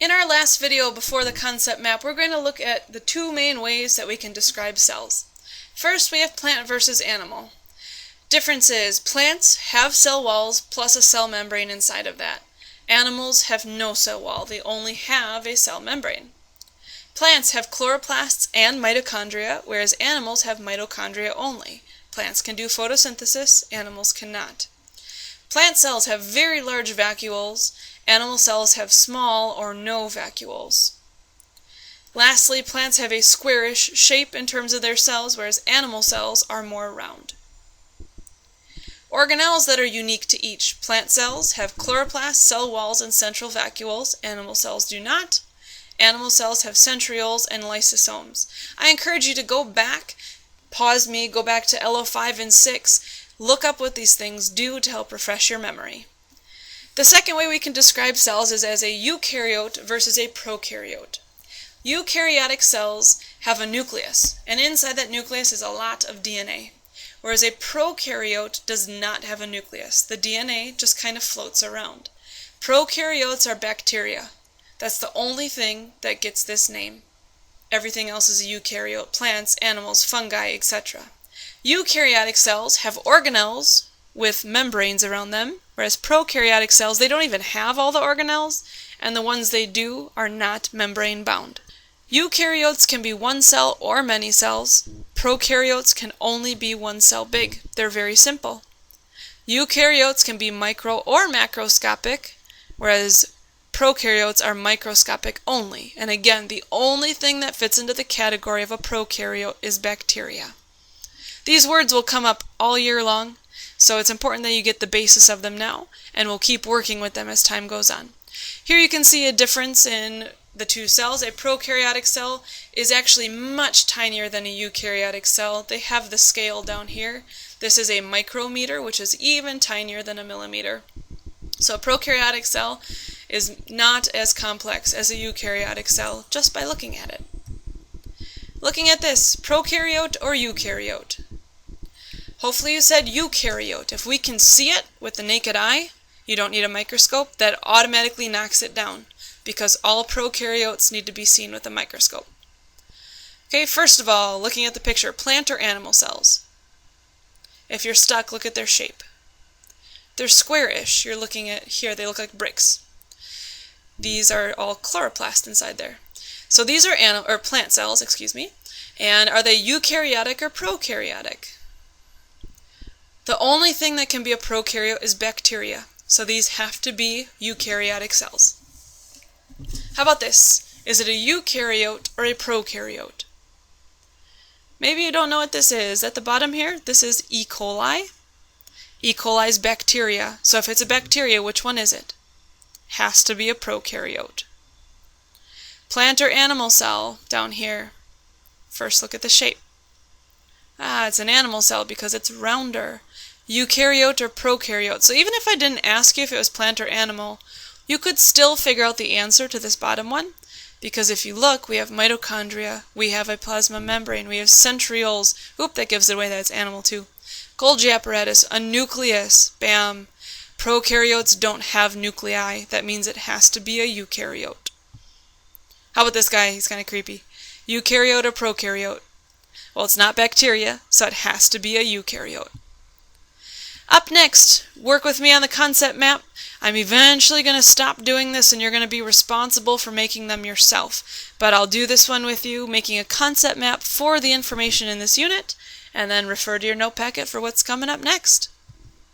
In our last video before the concept map, we're going to look at the two main ways that we can describe cells. First, we have plant versus animal. Difference is, plants have cell walls plus a cell membrane inside of that. Animals have no cell wall, they only have a cell membrane. Plants have chloroplasts and mitochondria, whereas animals have mitochondria only. Plants can do photosynthesis, animals cannot. Plant cells have very large vacuoles, animal cells have small or no vacuoles. Lastly, plants have a squarish shape in terms of their cells, whereas animal cells are more round. Organelles that are unique to each. Plant cells have chloroplasts, cell walls, and central vacuoles. Animal cells do not. Animal cells have centrioles and lysosomes. I encourage you to go back, pause me, go back to LO5 and 6, look up what these things do to help refresh your memory. The second way we can describe cells is as a eukaryote versus a prokaryote. Eukaryotic cells have a nucleus, and inside that nucleus is a lot of DNA. Whereas a prokaryote does not have a nucleus. The DNA just kind of floats around. Prokaryotes are bacteria. That's the only thing that gets this name. Everything else is a eukaryote: plants, animals, fungi, etc. Eukaryotic cells have organelles with membranes around them, whereas prokaryotic cells, they don't even have all the organelles, and the ones they do are not membrane bound. Eukaryotes can be one cell or many cells. Prokaryotes can only be one cell big. They're very simple. Eukaryotes can be micro or macroscopic, whereas prokaryotes are microscopic only. And again, the only thing that fits into the category of a prokaryote is bacteria. These words will come up all year long, so it's important that you get the basis of them now, and we'll keep working with them as time goes on. Here you can see a difference in the two cells. A prokaryotic cell is actually much tinier than a eukaryotic cell. They have the scale down here. This is a micrometer, which is even tinier than a millimeter. So a prokaryotic cell is not as complex as a eukaryotic cell just by looking at it. Looking at this, prokaryote or eukaryote? Hopefully you said eukaryote. If we can see it with the naked eye, you don't need a microscope, that automatically knocks it down, because all prokaryotes need to be seen with a microscope. Okay, first of all, looking at the picture, plant or animal cells. If you're stuck, look at their shape. They're squarish. You're looking at here, they look like bricks. These are all chloroplast inside there. So these are plant cells, and are they eukaryotic or prokaryotic? The only thing that can be a prokaryote is bacteria, so these have to be eukaryotic cells. How about this? Is it a eukaryote or a prokaryote? Maybe you don't know what this is. At the bottom here, this is E. coli. E. coli is bacteria, so if it's a bacteria, which one is it? Has to be a prokaryote. Plant or animal cell down here. First look at the shape. It's an animal cell because it's rounder. Eukaryote or prokaryote. So even if I didn't ask you if it was plant or animal, you could still figure out the answer to this bottom one, because if you look, we have mitochondria, we have a plasma membrane, we have centrioles. Oop, that gives it away that it's animal too. Golgi apparatus, a nucleus, bam. Prokaryotes don't have nuclei. That means it has to be a eukaryote. How about this guy? He's kind of creepy. Eukaryote or prokaryote? Well, it's not bacteria, so it has to be a eukaryote. Up next, work with me on the concept map. I'm eventually going to stop doing this and you're going to be responsible for making them yourself. But I'll do this one with you, making a concept map for the information in this unit, and then refer to your note packet for what's coming up next.